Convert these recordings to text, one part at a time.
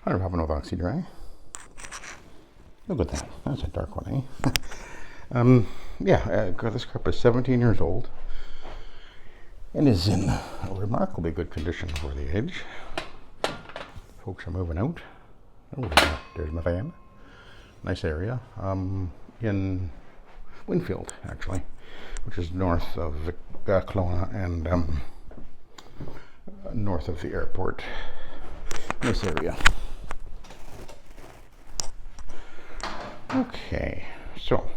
Hi, Robin with Oxy-Dry. Look at that. That's a dark one, eh? This carpet is 17 years old and is in a remarkably good condition for the age. Folks are moving out. Oh, there's my van. Nice area. In Winfield, actually, which is north of Kelowna and north of the airport. Nice area. Okay, so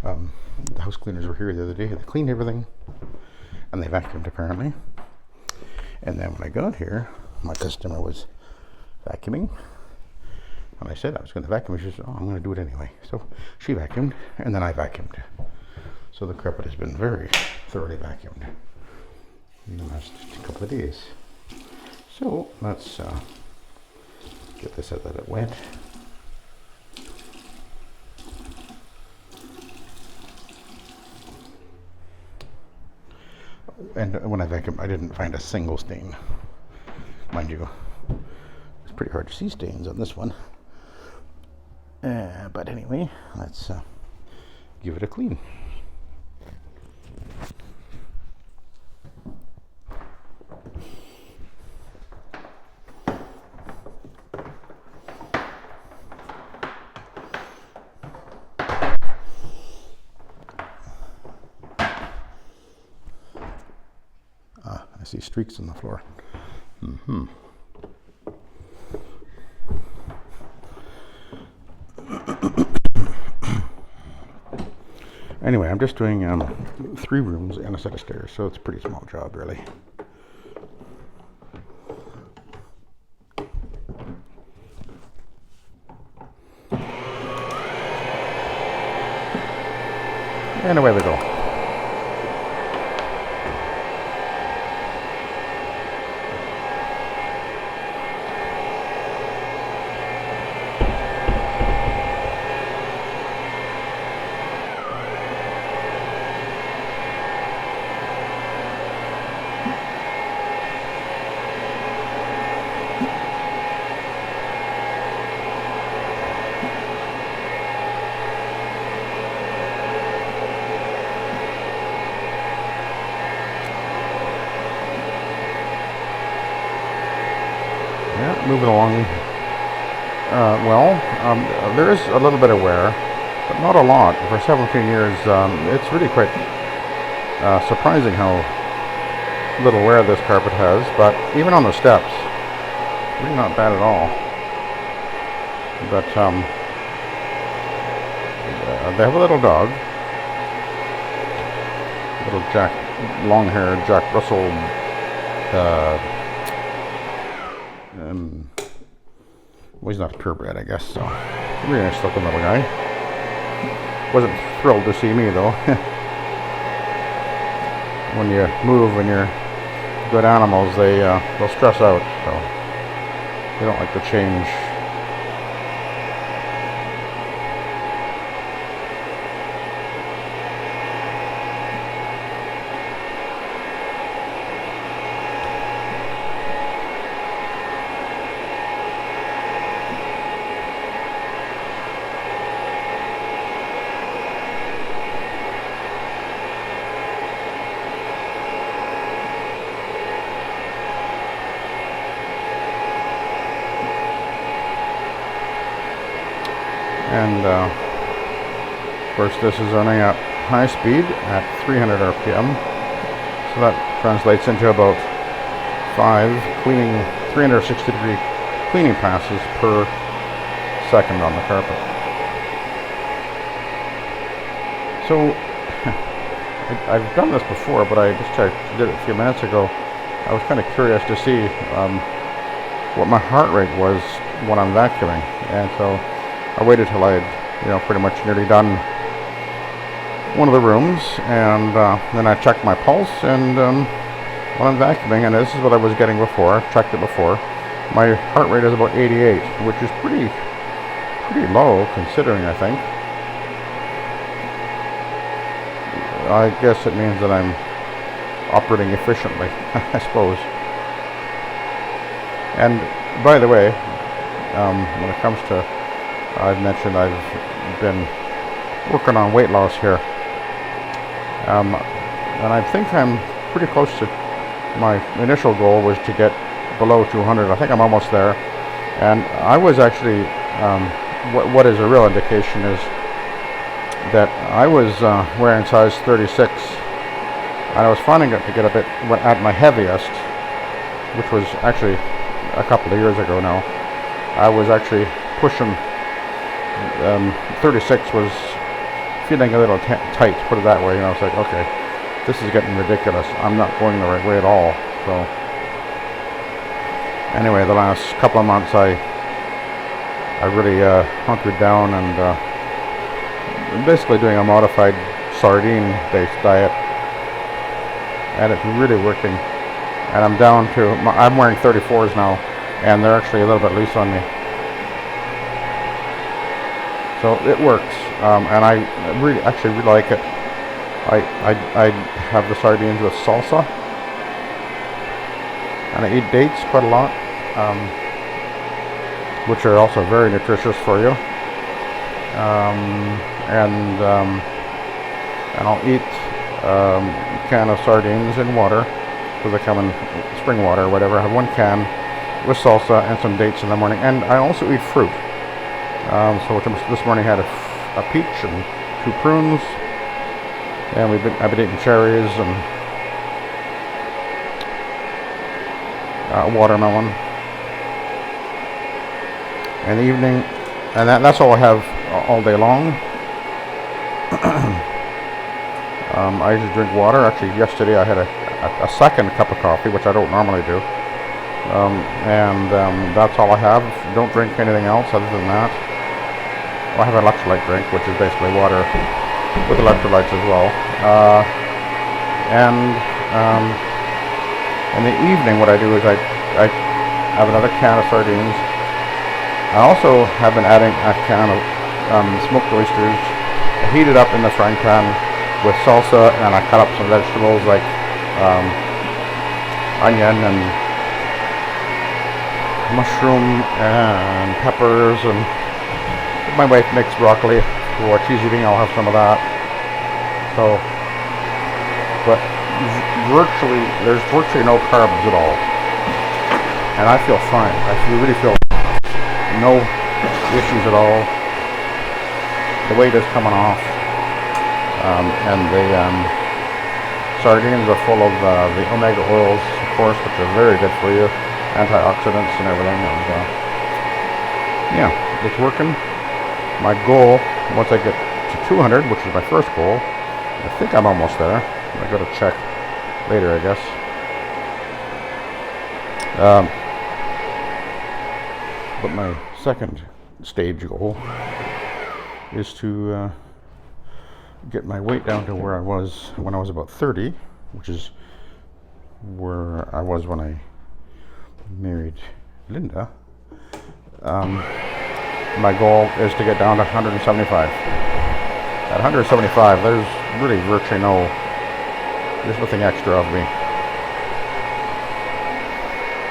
the house cleaners were here the other day. They cleaned everything and they vacuumed apparently. And then when I got here, my customer was vacuuming. And I said I was going to vacuum. She said, "Oh, I'm going to do it anyway." So she vacuumed and then I vacuumed. So the carpet has been very thoroughly vacuumed in the last couple of days. So let's get this a little bit wet. And when I vacuumed, I didn't find a single stain. Mind you, it's pretty hard to see stains on this one. But anyway, let's give it a clean. I see streaks on the floor. Anyway, I'm just doing 3 rooms and a set of stairs, so it's a pretty small job, really. And away we go. Yeah, moving along. There is a little bit of wear, but not a lot. For 17 years, it's really quite surprising how little wear this carpet has. But even on the steps, really not bad at all. But they have a little dog, little long-haired Jack Russell. Well, he's not purebred, I guess, so really nice looking little guy. Wasn't thrilled to see me, though. When you move and you're good animals, they'll stress out, so they don't like to change. And of course, this is running at high speed at 300 RPM, so that translates into about 360-degree cleaning passes per second on the carpet. So I've done this before, but I did it a few minutes ago. I was kind of curious to see what my heart rate was when I'm vacuuming, and so I waited till I had, pretty much nearly done one of the rooms, and then I checked my pulse, and when I'm vacuuming, and this is what I was getting before, I've checked it before, my heart rate is about 88, which is pretty low considering, I think. I guess it means that I'm operating efficiently, I suppose. And by the way, when it comes to, I've mentioned I've been working on weight loss here. And I think I'm pretty close to my initial goal was to get below 200. I think I'm almost there. And I was actually, what is a real indication is that I was wearing size 36, and I was finding it to get a bit, at my heaviest, which was actually a couple of years ago now, I was actually pushing, 36 was feeling a little tight, put it that way, and I was like, okay, this is getting ridiculous. I'm not going the right way at all. So anyway, the last couple of months I really hunkered down and basically doing a modified sardine-based diet, and it's really working. And I'm down to, I'm wearing 34s now, and they're actually a little bit loose on me. So it works, and I actually really like it. I have the sardines with salsa, and I eat dates quite a lot, which are also very nutritious for you. And I'll eat a can of sardines in water, because they come in spring water or whatever. I have one can with salsa and some dates in the morning, and I also eat fruit. So this morning I had a peach and 2 prunes, and I've been eating cherries and watermelon in the evening, and that's all I have all day long. I usually drink water. Actually, yesterday I had a second cup of coffee, which I don't normally do, and that's all I have. Don't drink anything else other than that. I have an electrolyte drink, which is basically water with electrolytes as well. And in the evening, what I do is I have another can of sardines. I also have been adding a can of smoked oysters. I heat it up in the frying pan with salsa, and I cut up some vegetables like onion and mushroom and peppers, and my wife makes broccoli for what she's eating. I'll have some of that. So, but there's virtually no carbs at all, and I feel fine. Really feel no issues at all. The weight is coming off, and the sardines are full of the omega oils, of course, which are very good for you, antioxidants and everything. And yeah, it's working. My goal, once I get to 200, which is my first goal, I think I'm almost there. I got to check later, I guess. But my second stage goal is to get my weight down to where I was when I was about 30, which is where I was when I married Linda. My goal is to get down to 175. At 175, there's really virtually there's nothing extra of me.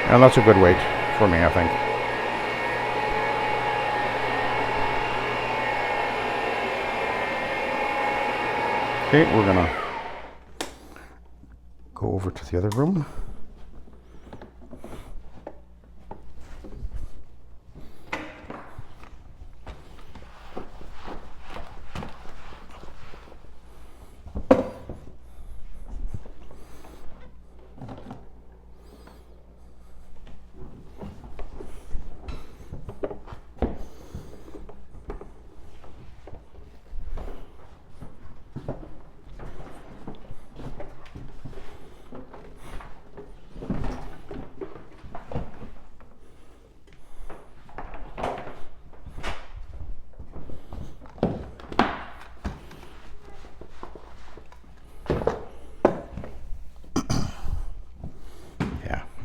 And that's a good weight for me, I think. Okay, we're gonna go over to the other room.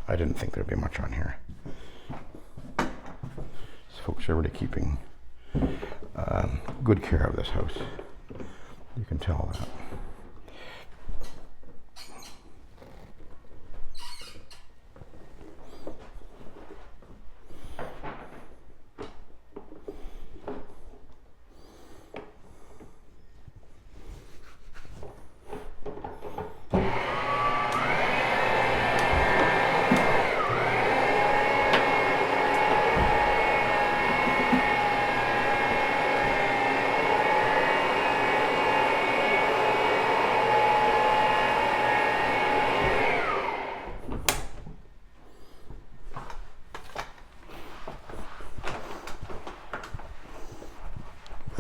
I didn't think there'd be much on here. These folks are really keeping good care of this house. You can tell that.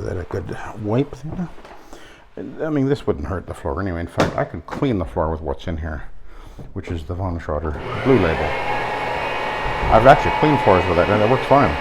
that a good wipe there. I mean, this wouldn't hurt the floor anyway. In fact, I could clean the floor with what's in here, which is the Von Schroeder Blue Label. I've actually cleaned floors with it, and it works fine.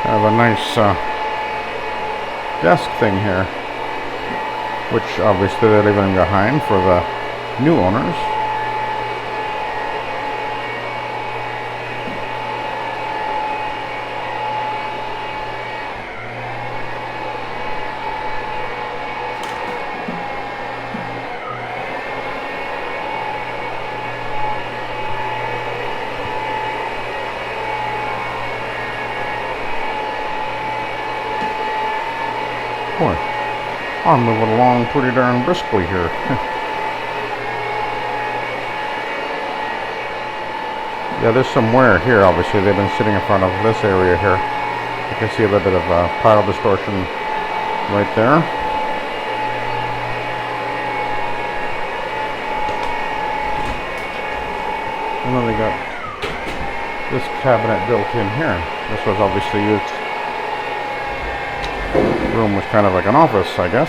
Have a nice desk thing here, which obviously they're leaving behind for the new owners. Boy, I'm moving along pretty darn briskly here. Yeah, there's some wear here, obviously. They've been sitting in front of this area here. You can see a little bit of pile distortion right there. And then they got this cabinet built in here. This was obviously used. Room was kind of like an office, I guess.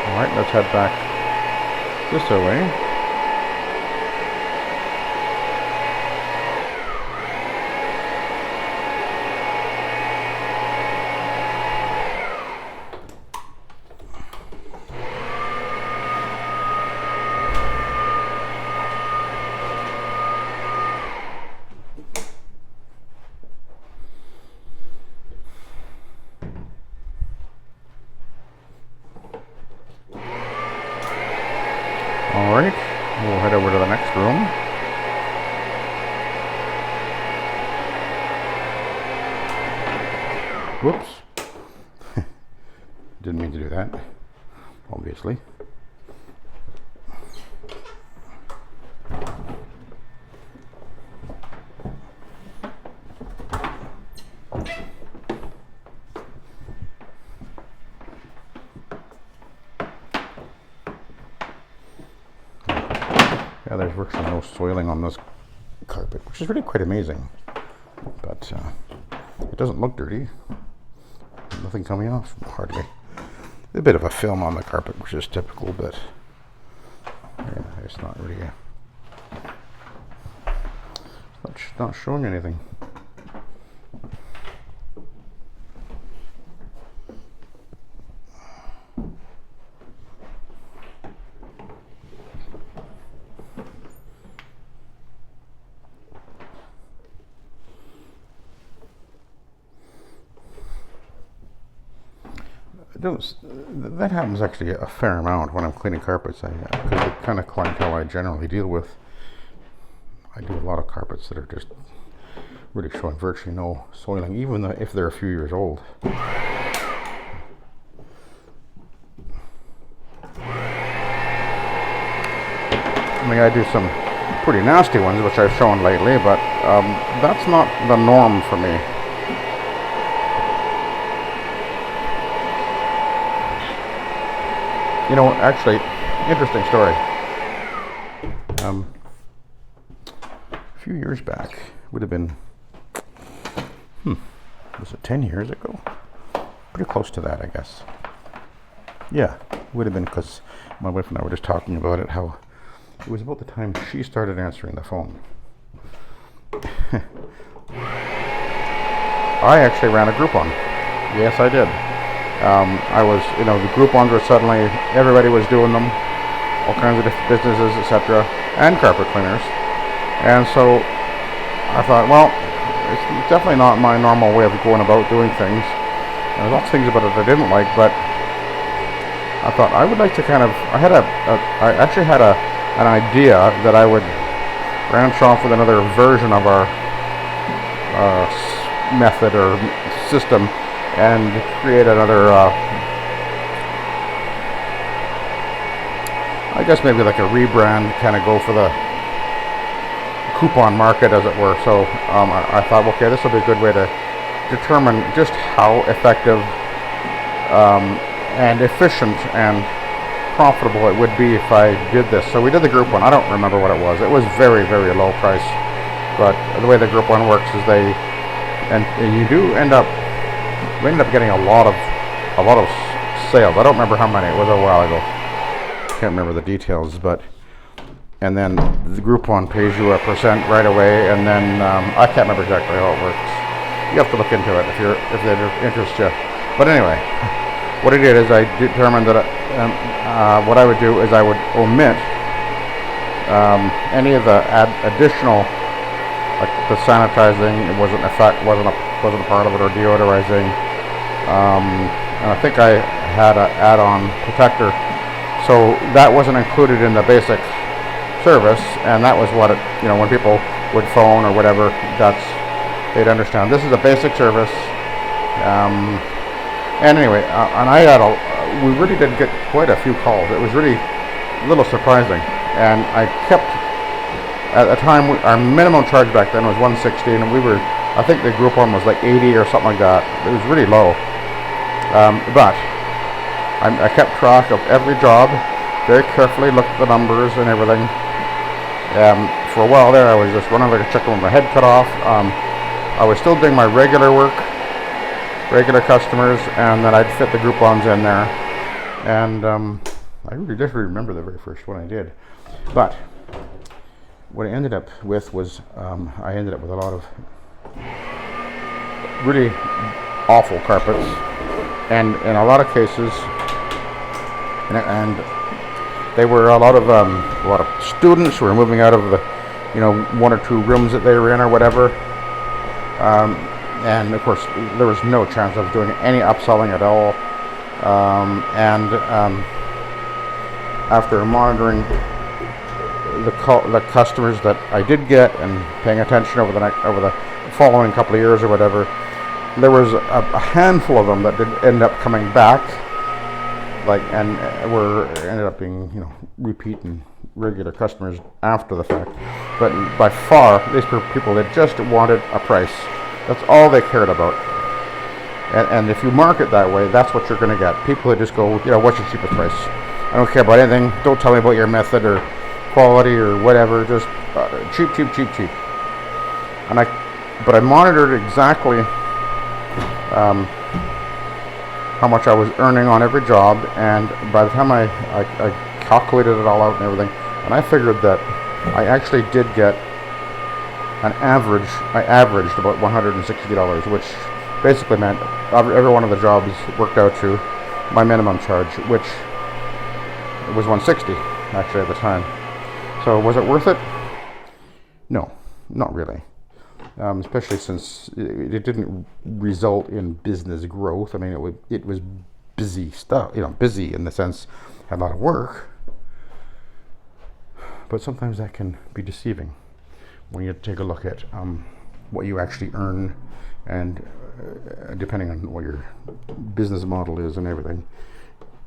Alright, let's head back this way. Alright, we'll head over to the next room. Whoops. Didn't mean to do that, obviously. Yeah, there's virtually no soiling on this carpet, which is really quite amazing. But it doesn't look dirty. Nothing coming off, hardly. A bit of a film on the carpet, which is typical, but yeah, it's not really not showing anything. That happens actually a fair amount when I'm cleaning carpets, because the kind of clientele I generally deal with, I do a lot of carpets that are just really showing virtually no soiling, even if they're a few years old. I mean, I do some pretty nasty ones, which I've shown lately, but that's not the norm for me. You know, actually, interesting story. A few years back, would have been, was it 10 years ago? Pretty close to that, I guess. Yeah, would have been, because my wife and I were just talking about it, how it was about the time she started answering the phone. I actually ran a Groupon. Yes, I did. I was, the Groupons were suddenly, everybody was doing them. all kinds of different businesses, etc., and carpet cleaners. And so I thought, well, it's definitely not my normal way of going about doing things. And there's lots of things about it I didn't like, but I thought I would like to kind of, I actually had an idea that I would branch off with another version of our method or system and create another, I guess maybe like a rebrand, kind of go for the coupon market, as it were. So I thought, okay, this will be a good way to determine just how effective and efficient and profitable it would be if I did this. So we did the group one. I don't remember what it was. It was very, very low price. But the way the group one works is and you do end up, we ended up getting a lot of sales. I don't remember how many. It was a while ago. Can't remember the details, but and then the Groupon pays you a percent right away, and then I can't remember exactly how it works. You have to look into it if that interests you. But anyway, what I did is I determined that what I would do is I would omit any of the additional, like the sanitizing. It wasn't a part of it, or deodorizing. And I think I had an add-on protector, so that wasn't included in the basic service, and that was what it, when people would phone or whatever, they'd understand this is a basic service. And anyway, and we really did get quite a few calls. It was really a little surprising, and I kept, at the time, our minimum charge back then was $160, and I think the Groupon was like 80 or something like that. It was really low, but I kept track of every job very carefully, looked at the numbers and everything. For a while there, I was just running like a chicken with my head cut off. I was still doing my regular work, regular customers, and then I'd fit the Groupons in there. And I really just remember the very first one I did. But what I ended up with was I ended up with a lot of really awful carpets, and in a lot of cases, and they were a lot of students who were moving out of the, one or two rooms that they were in or whatever. And of course, there was no chance of doing any upselling at all. After monitoring the customers that I did get and paying attention over the following couple of years or whatever, there was a handful of them that did end up coming back, and ended up being repeat and regular customers after the fact. But by far, these people that just wanted a price. That's all they cared about. And if you market that way, that's what you're going to get. People that just go, what's your cheapest price? I don't care about anything. Don't tell me about your method or quality or whatever. Just cheap, cheap, cheap, cheap. But I monitored exactly how much I was earning on every job, and by the time I calculated it all out and everything, and I figured that I actually did get I averaged about $160, which basically meant every one of the jobs worked out to my minimum charge, which was $160 actually at the time. So was it worth it? No, not really. Especially since it didn't result in business growth. I mean, it was busy stuff, busy in the sense, had a lot of work, but sometimes that can be deceiving when you take a look at what you actually earn, and depending on what your business model is and everything,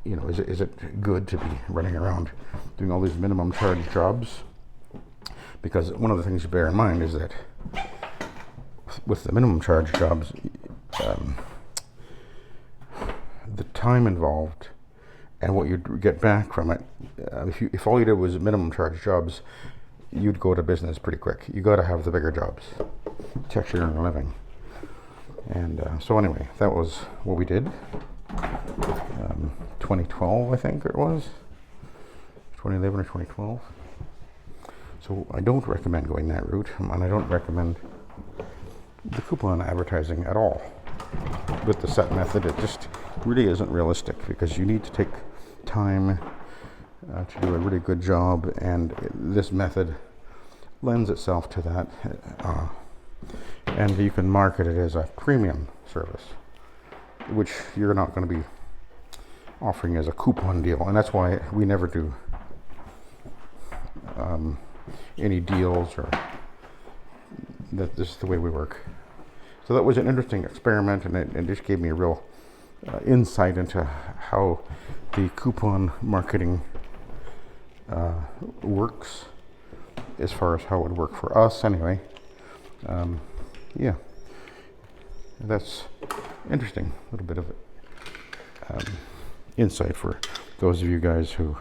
is it good to be running around doing all these minimum charge jobs? Because one of the things to bear in mind is that with the minimum charge jobs, the time involved and what you get back from it, if all you did was minimum charge jobs, you'd go to business pretty quick. You got to have the bigger jobs to actually earn a living. And so anyway, that was what we did. 2012, I think it was. 2011 or 2012. So I don't recommend going that route, and I don't recommend the coupon advertising at all with the SETT method. It just really isn't realistic, because you need to take time to do a really good job, and this method lends itself to that. And you can market it as a premium service, which you're not going to be offering as a coupon deal, and that's why we never do any deals, or that this is the way we work. So that was an interesting experiment, and it just gave me a real insight into how the coupon marketing works, as far as how it would work for us anyway. Yeah, that's interesting. A little bit of insight for those of you guys who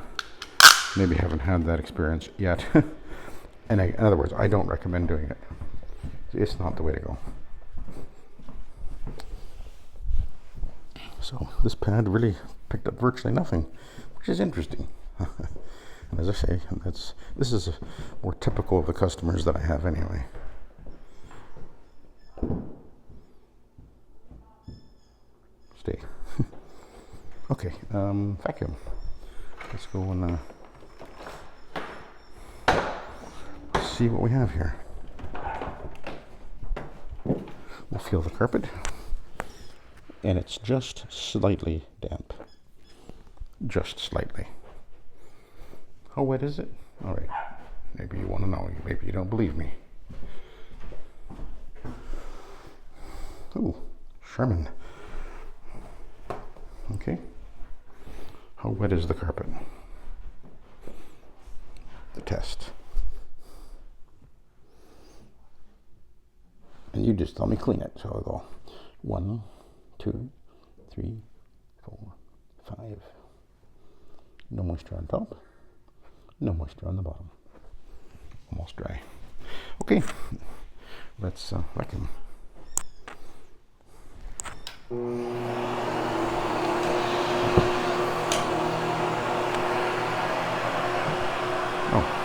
maybe haven't had that experience yet. And in other words, I don't recommend doing it. It's not the way to go. So this pad really picked up virtually nothing, which is interesting. And as I say, this is more typical of the customers that I have anyway. Stay. Okay, vacuum. Let's go and see what we have here. We'll feel the carpet, and it's just slightly damp. Just slightly. How wet is it? All right. Maybe you want to know. Maybe you don't believe me. Ooh, Sherman. Okay. How wet is the carpet? The test. And you just tell me clean it. So I'll go 1, 2, 3, 4, 5. No moisture on top. No moisture on the bottom. Almost dry. Okay. Let's vacuum. Oh.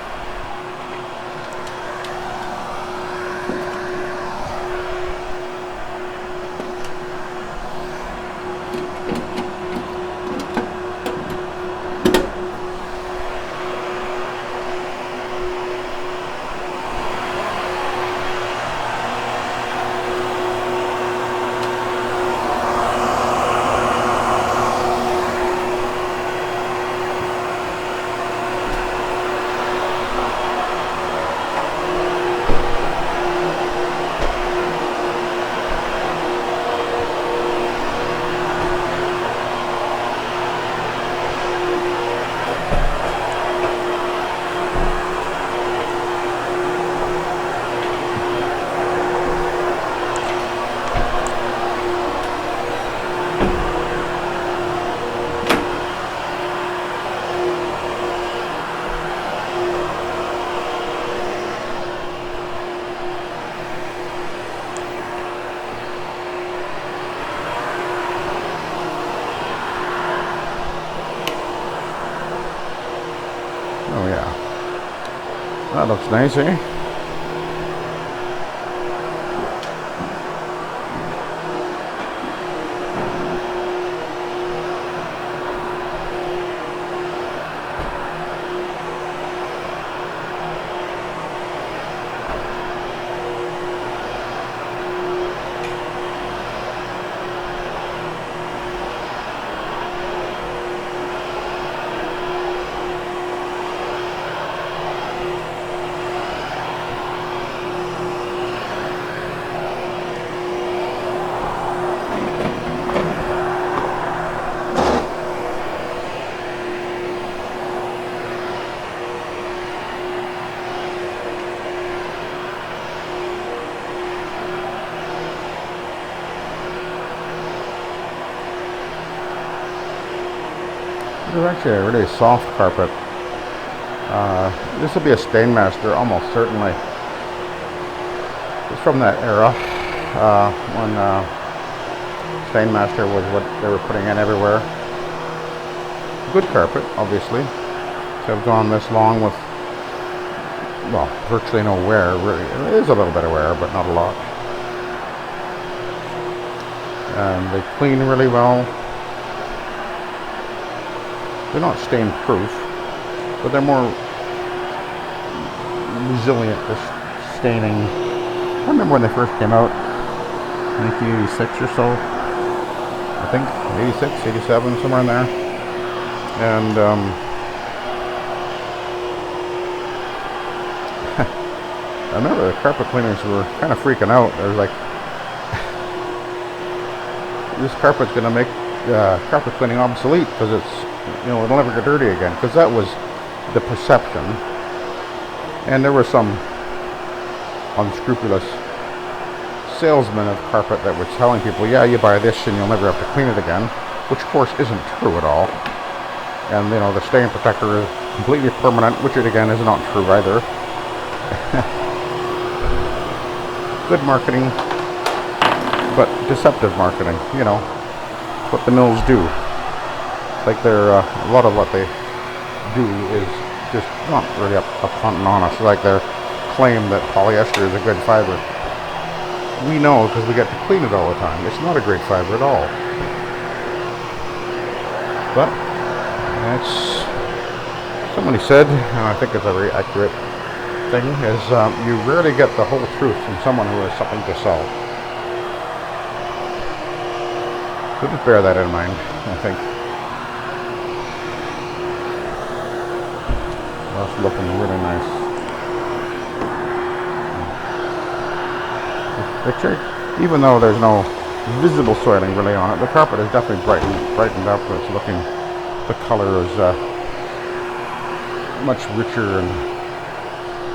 Oh yeah, that looks nice, eh? This is actually a really soft carpet. This will be a Stainmaster, almost certainly. It's from that era when Stainmaster was what they were putting in everywhere. Good carpet, obviously, to have gone this long with, well, virtually no wear. Really, it is a little bit of wear, but not a lot. And they clean really well. They're not stain proof, but they're more resilient to staining. I remember when they first came out, 1986 or so, I think, 86, 87, somewhere in there. And I remember the carpet cleaners were kind of freaking out. They were like, this carpet's going to make carpet cleaning obsolete because it's, you know, it'll never get dirty again. Because that was the perception. And there were some unscrupulous salesmen of carpet that were telling people, yeah, you buy this and you'll never have to clean it again, which of course isn't true at all. And you know, the stain protector is completely permanent, which again is not true either. Good marketing, but deceptive marketing, you know, what the mills do. Like they're, a lot of what they do is just not really upfront and honest. Like their claim that polyester is a good fiber. We know because we get to clean it all the time. It's not a great fiber at all. But that's, somebody said, and I think it's a very accurate thing, is you rarely get the whole truth from someone who has something to sell. So just bear that in mind, I think. That's looking really nice. Picture, even though there's no visible soiling really on it, the carpet is definitely brightened up. It's looking, the color is much richer, and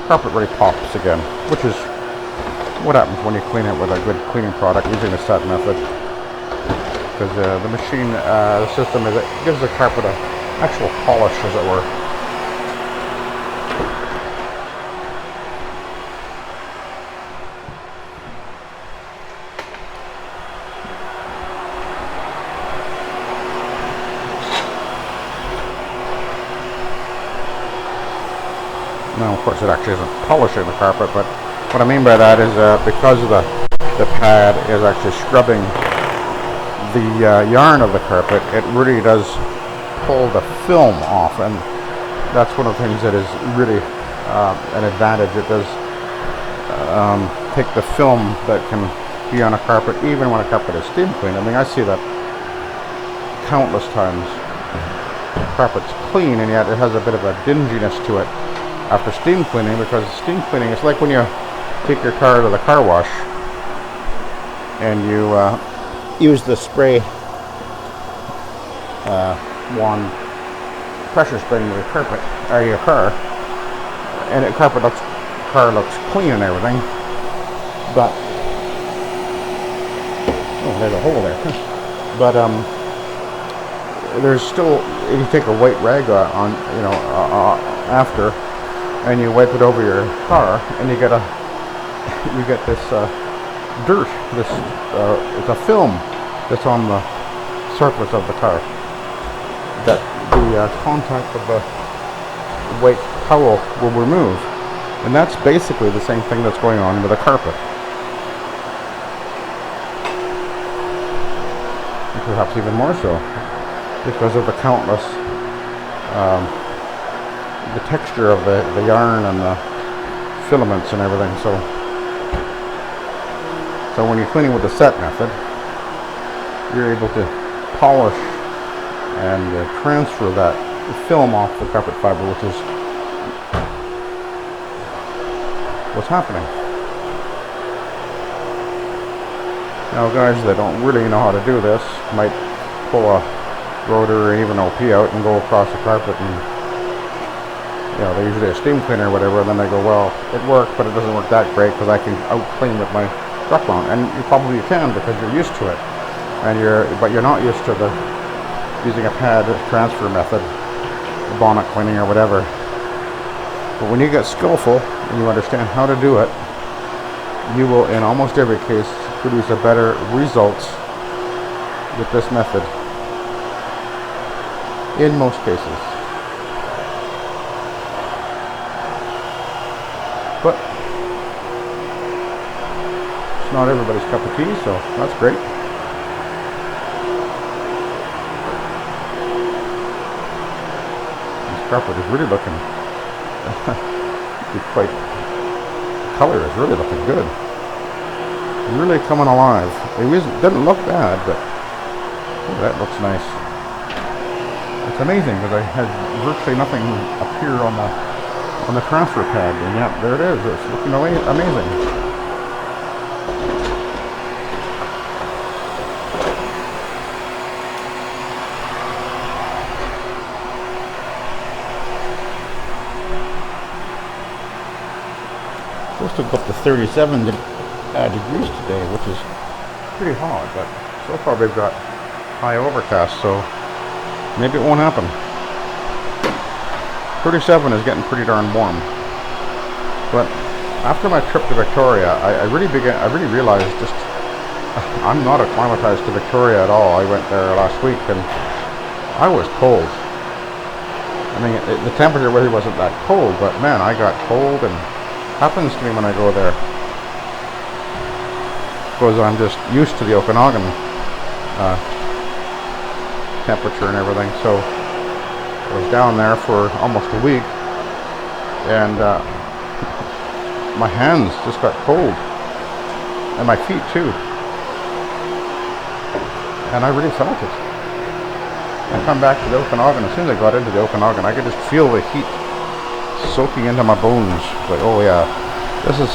carpet really pops again, which is what happens when you clean it with a good cleaning product using the SETT method. Because the machine, the system, it gives the carpet an actual polish, as it were. Now, of course, it actually isn't polishing the carpet, but what I mean by that is because the pad is actually scrubbing the yarn of the carpet, it really does pull the film off, and that's one of the things that is really an advantage. It does take the film that can be on a carpet, even when a carpet is steam cleaned. I mean, I see that countless times. The carpet's clean, and yet it has a bit of a dinginess to it after steam cleaning, because steam cleaning, it's like when you take your car to the car wash and you use the spray wand pressure spraying your carpet or your car, and the car looks clean and everything, but oh, there's a hole there. But there's still, if you take a white rag on, you know, after, and you wipe it over your car, and you get this dirt. This it's a film that's on the surface of the car that the contact of the white towel will remove, and that's basically the same thing that's going on with a carpet. And perhaps even more so, because of the countless the texture of the yarn and the filaments and everything. So when you're cleaning with the SETT method, you're able to polish and transfer that film off the carpet fiber, which is what's happening. Now, guys that don't really know how to do this might pull a rotor or even OP out and go across the carpet, and you know, they usually a steam cleaner or whatever, and then they go, well, it worked, but it doesn't work that great because I can out clean with my truck mount. And you probably can, because you're used to it, and but you're not used to using a pad transfer method, bonnet cleaning or whatever. But when you get skillful and you understand how to do it, you will, in almost every case, produce a better results with this method. In most cases. But it's not everybody's cup of tea, so that's great. These carpet is really looking quite, the color is really looking good. Really coming alive. It didn't look bad, but oh, that looks nice. It's amazing because I had virtually nothing appear on the transfer pad, and yet there it is. It's looking amazing. Supposed to go up to 37 degrees today, which is pretty hot, but so far we've got high overcast, so maybe it won't happen. 37 is getting pretty darn warm. But after my trip to Victoria, I really realized just I'm not acclimatized to Victoria at all. I went there last week and I was cold. I mean, the temperature really wasn't that cold, but man, I got cold, and happens to me when I go there. Because I'm just used to the Okanagan temperature and everything. So I was down there for almost a week, and my hands just got cold, and my feet too. And I really felt it. I come back to the Okanagan. As soon as I got into the Okanagan, I could just feel the heat soaking into my bones. Like, oh yeah, this is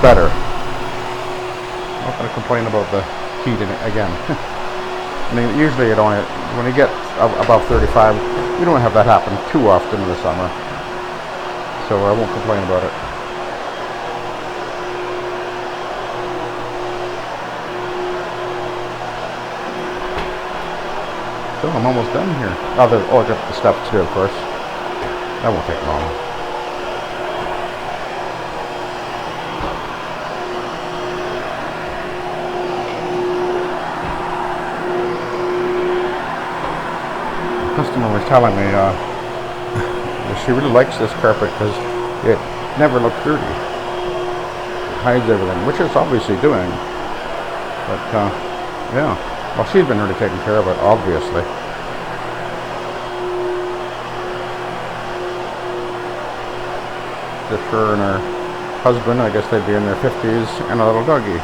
better. I'm not going to complain about the heat again. I mean, usually when you get above 35, you don't have that happen too often in the summer, so I won't complain about it. So I'm almost done here. I got the stuff to do, of course. That won't take long. The customer was telling me she really likes this carpet because it never looks dirty. It hides everything, which it's obviously doing. But yeah. Well, she's been really taking care of it, obviously. Just her and her husband, I guess they'd be in their 50s, and a little doggy.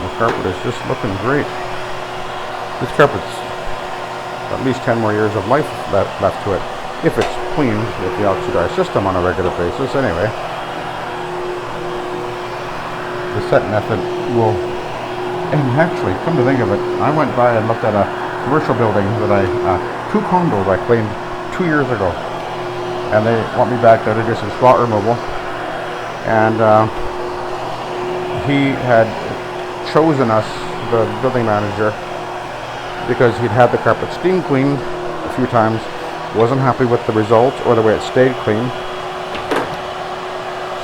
The carpet is just looking great. This carpet's at least 10 more years of life left to it, if it's cleaned with the Oxy-Dry system on a regular basis, anyway. The SETT method will, and actually, come to think of it, I went by and looked at a commercial building that two condos I cleaned 2 years ago, and they want me back there to do some spot removal, and he had chosen us, the building manager, because he'd had the carpet steam cleaned a few times, wasn't happy with the results or the way it stayed clean,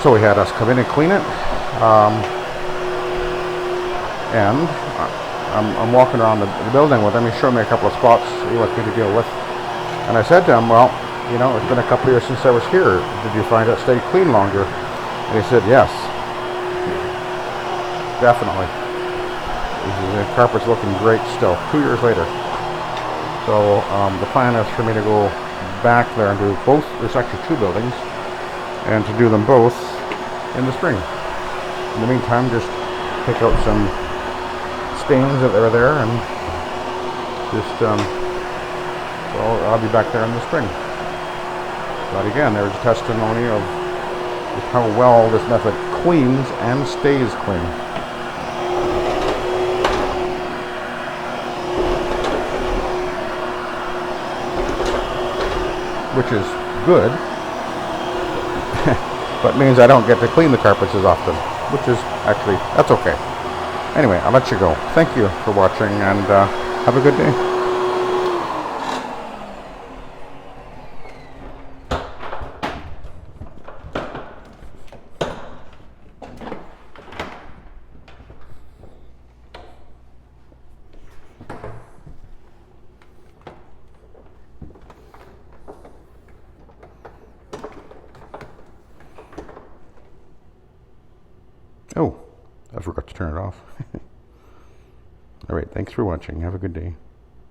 so he had us come in and clean it. And I'm walking around the building with him. He's showing me a couple of spots he wants me to deal with. And I said to him, well, you know, it's been a couple of years since I was here. Did you find it stayed clean longer? And he said, yes. Definitely. The carpet's looking great still, 2 years later. So the plan is for me to go back there and do both. There's actually two buildings. And to do them both in the spring. In the meantime, just pick out some stains that are there, and just well, I'll be back there in the spring. But again, there's a testimony of just how well this method cleans and stays clean. Which is good, but means I don't get to clean the carpets as often, which is actually, that's okay. Anyway, I'll let you go. Thank you for watching, and have a good day. Oh, I forgot to turn it off. All right, thanks for watching. Have a good day.